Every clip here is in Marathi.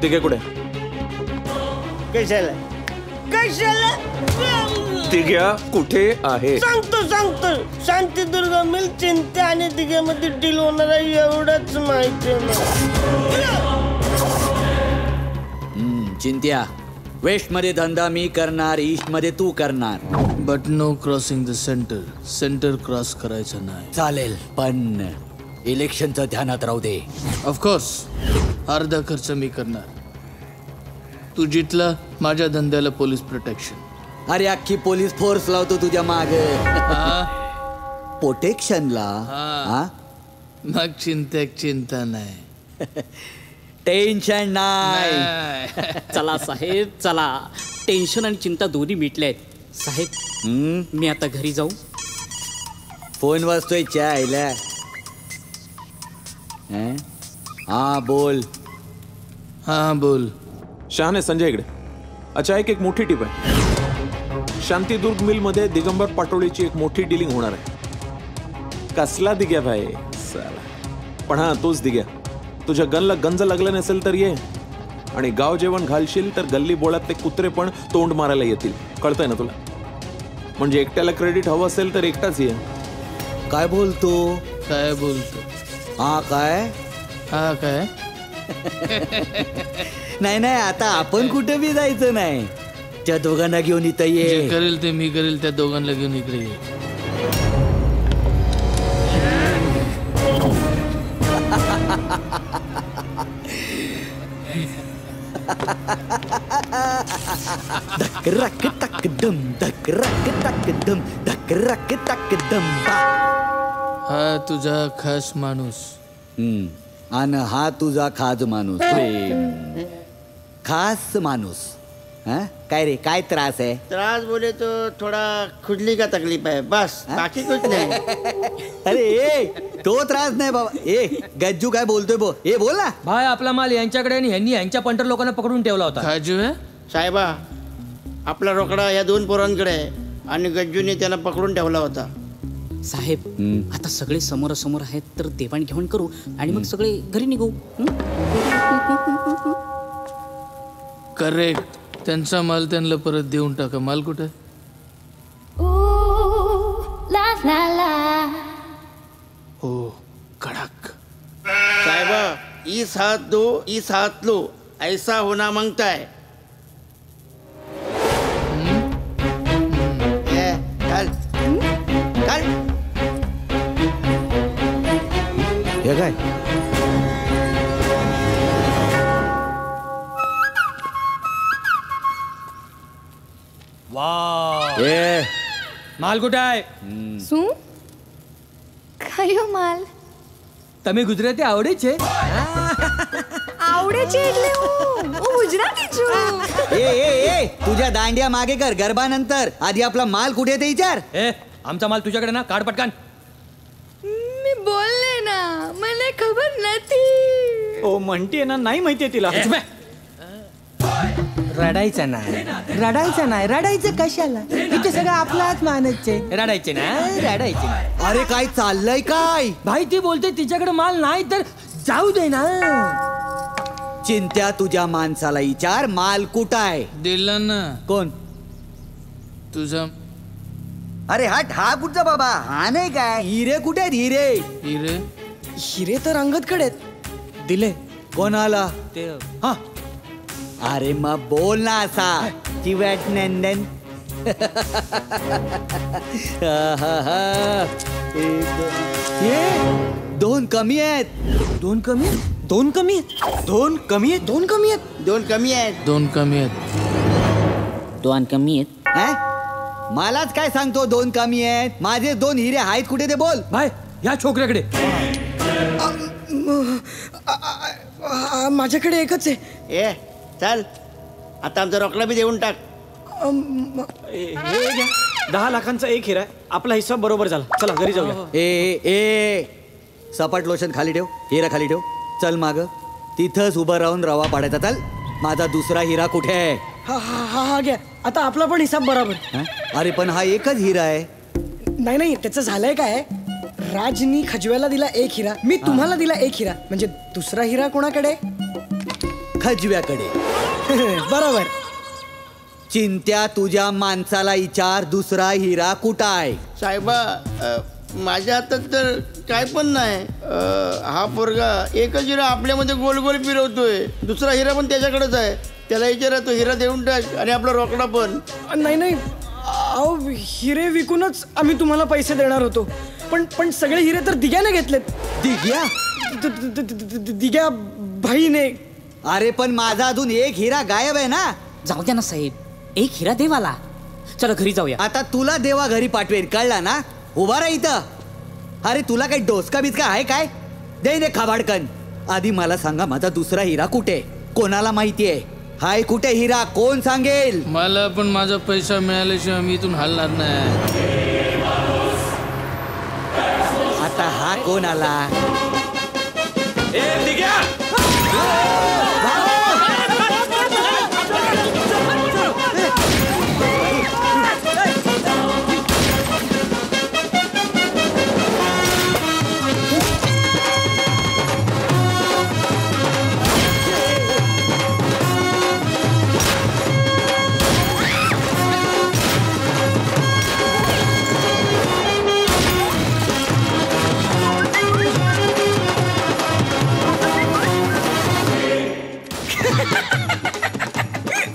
तिघे कुठे? कशाला कशाला तिघ्या कुठे आहे? सांगतो शांतीदुर्ग मिल चिंत्या आणि तिघ्यामध्ये डील होणार आहे एवढंच माहिती आहे. चिंत्या, वेस्ट मध्ये धंदा मी करणार, ईस्ट मध्ये तू करणार. But no crossing the centre cross करायचं नाही. चालेल, पण इलेक्शनचं ध्यानात राहू दे. ऑफकोर्स अर्धा खर्च मी करणार. तू जितला माझ्या धंद्याला पोलीस प्रोटेक्शन. अरे अख्खी पोलीस फोर्स लावतो तुझ्या माग प्रोटेक्शनला. मग चिंता नाही. टेन्शन नाही. चला साहेब चला, टेन्शन आणि चिंता दोन्ही मिटले आहेत. साहेब मी आता घरी जाऊ. फोन वाजतोय चायला. हा बोल. शहाणे संजय इकडे. अच्छा, एक मोठी टीप आहे. शांतीदुर्ग मिल मध्ये दिगंबर पाटोळीची एक मोठी डीलिंग होणार आहे. कसला दिग्या भाई पण हा तोच दिग्या. तुझ्या गनला गंज लागलं नसेल तर ये, आणि गाव जेवण घालशील तर गल्ली बोळातले कुत्रे पण तोंड मारायला येतील. कळतंय ना तुला? म्हणजे एकट्याला क्रेडिट हवं असेल तर एकटाच ये. काय बोलतो? हा काय नाही आता आपण कुठे बी जायचं नाही. त्या दोघांना घेऊन इथं ये. जे करेल ते मी करेल, त्या दोघांना घेऊन इकडे ये. धक टक दम धक दम. हा तुझा खास माणूस. आणि हा तुझा खास माणूस. खास माणूस. काय रे, काय त्रास आहे? त्रास बोले तो थोड़ा खुजली का तकलीफ है बस, बाकी कुछ नहीं. अरे तो त्रास नाही बाबा. गज्जू काय बोलतोय बोल ना भाई. आपला माल यांच्याकडे आणि ह्यांनी यांच्या पंटर लोकांना पकडून ठेवला होता. काजू आहे साहेबा, आपला रोकडा या 2 पोरांकडे आहे आणि गज्जूने त्याला पकडून ठेवला होता. साहेब आता सगळे समोरासमोर आहेत तर देवाणघेवाण करू आणि मग सगळे घरी निघू. करेक्ट. त्यांचा माल त्यांना परत देऊन टाका. माल कुठे? हो कडक. साहेबा, इस हाथ लो ऐसा होना मांगता है. चल हे काय? माल कुठे आहे? શું કયો માલ? તમે ગુજરાતી આવડે છે? આવડે છે એટલે હું ગુજરાતી છું. ए तुझ्या दांड्या मागे कर. गरबानंतर आधी आपला माल कुठे ते विचार. आमचा माल तुझ्याकडे ना. काढ पटकन. मी बोलले ना, मला खबर नाही. ओ म्हणते ना, नाही माहितीये तिला. रडायचं नाही रडायचं कशाला? इथे सगळं आपलाच मानच आहे. रडायचे ना. अरे काय चाललंय काय? भाई ती बोलते तिच्याकडे माल नाही तर जाऊ दे ना. चिंत्या, तुझ्या माणसाला विचार माल कुठं आहे. दिला ना. कोण? तुझा. अरे हा कुठचा बाबा? हा नाही काय? हिरे कुठे आहेत? हिरे तर अंगदकडे दिले. कोणाला? ते अरे मग बोल ना असा. चिवट नंदन. दोन कमी आहेत. दोन कमी आहेत. मलाच काय सांगतो? 2 कमी आहेत. माझे 2 हिरे आहेत कुठे ते बोल. भाई या छोकऱ्याकडे. माझ्याकडे एकच आहे. ए चल, आता आमचा रोकडा बी देऊन टाक. हे घ्या. 10 लाखांचा एक हिरा आहे. आपला हिस्सा बरोबर झाला. चला घरी जाऊया. ए सपाट लोशन खाली ठेव. हिरा खाली ठेव. चल माग. तिथंच उभं राहून रवा पाडायचा. चल. माझा दुसरा हिरा कुठे आहे? हा घ्या. आता आपला पण हिसाब बरोबर. अरे पण हा एकच हिरा आहे. नाही त्याचं झालंय काय, राजनी खजव्याला दिला एक हिरा, मी तुम्हाला दिला एक हिरा, म्हणजे दुसरा हिरा कोणाकडे? खजव्याकडे. बरोबर. चिंत्या, तुझ्या माणसाला विचार, दुसरा हिरा कुठं आहे? साहेबा माझ्या हातात तर काय पण नाही. हा पोरगा एकच हिरा आपल्यामध्ये गोल गोल फिरवतोय, दुसरा हिरा पण त्याच्याकडेच आहे. त्याला विचारा, तो हिरा देऊन टाक आणि आपला रोकडा पण. नाही अहो, हिरे विकूनच आम्ही तुम्हाला पैसे देणार होतो, पण सगळे हिरे तर दिग्याने घेतलेत. दिग्या? दिग्या भाईने. अरे पण माझा अजून एक हिरा गायब आहे ना. जाऊ द्या ना साहेब, एक हिरा देवाला. चला घरी जाऊया. आता तुला देवा घरी पाठवेल, कळला ना? उभा राहा इथं. अरे तुला काही डोसका बिस्का आहे काय? दे ने खाबाडकन. आधी मला सांगा, माझा दुसरा हिरा कुठे? कोणाला माहितीये? हाय कुठे हिरा? कोण सांगेल? मला पण माझा पैसा मिळाल्याशिवाय मी इथून हलणार नाही. आता हा कोण आला?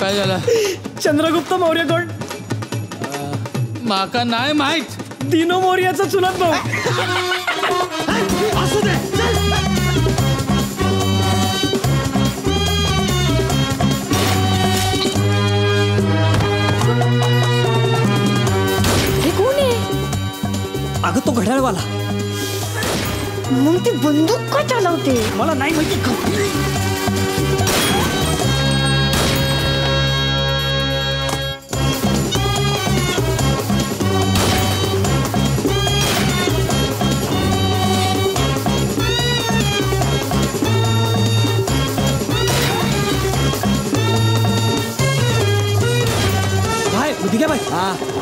काय झालं? चंद्रगुप्त मौर्य कोण? माका नाही माहित. दिनो मौर्याचा चुलत भाऊ. असू दे. हे कोण आहे? अगं तो घड्याळवाला. मग ती बंदूक का चालवते? मला नाही माहिती. दिग्या भाई,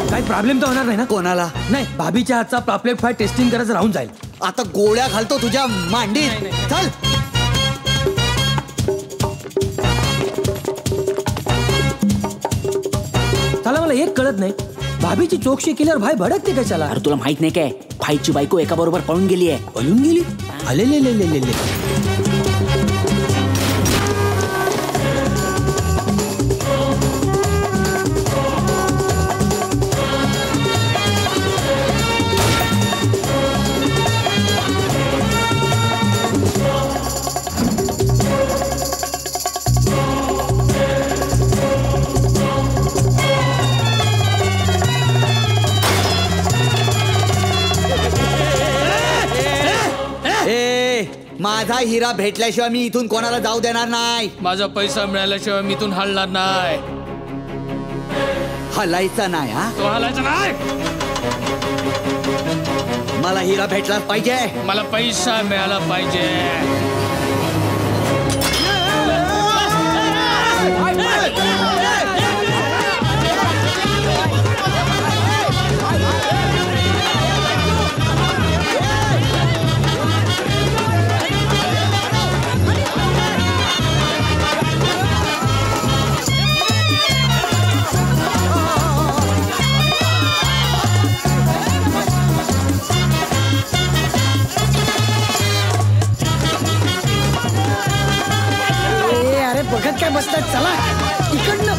काही प्रॉब्लेम तर होणार नाही ना? कोणाला? नाही, भाभीच्या हातचा पॉपलेट फ्राय टेस्टिंग करायचं राहून जाईल. आता गोळ्या घालतो तुझ्या मांडीत. चल. चला, मला एक कळत नाही, भाभीची चोखशी केल्यावर भाई भडकते कशाला? अरे तुला माहित नाही काय, भाईची बायको एका बरोबर पळून गेली आहे. पळून गेली? अले. माझा हिरा भेटल्याशिवाय मी इथून कोणाला जाऊ देणार नाही. माझा पैसा मिळाल्याशिवाय मी इथून हलणार नाही. हलायचा नाही? हा, तो हलायचा नाही. मला हिरा भेटलाच पाहिजे. मला पैसा मिळाला पाहिजे. बघत काय बसतात? चला इकडनं.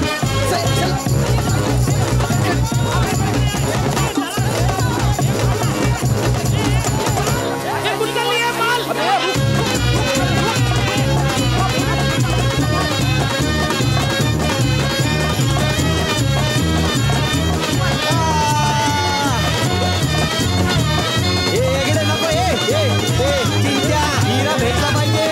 हिरा भेटला पाहिजे.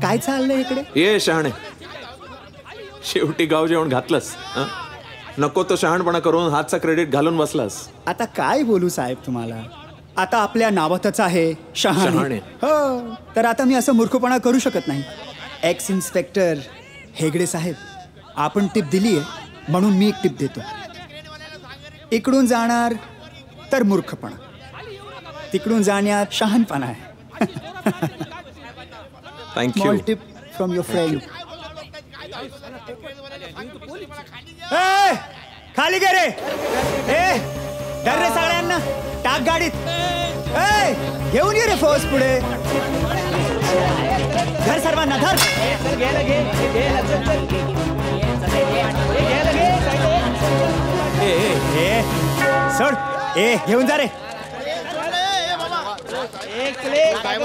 काय चाललंय इकडे? ये शहाणे, शेवटी गाव जेवण घातलंस. नको तो शहाणपणा करून हातचा क्रेडिट घालून बसलास. आता काय बोलू साहेब तुम्हाला? आता आपल्या नावातच आहे शहाणे. हो, तर आता मी असं मूर्खपणा करू शकत नाही. एक्स इन्स्पेक्टर हेगडे साहेब, आपण टिप दिली आहे म्हणून मी एक टिप देतो. इकडून जाणार तर मूर्खपणा, तिकडून जाण्यात शहाणपणा आहे. Thank you. Small tip from your friend. खाली गे रे. धर रे सगळ्यांना, टाक गाडीत. घेऊन ये रे फौज पुढे. धर सर्वांना, धर. सोड. घेऊन जा रे. साहेब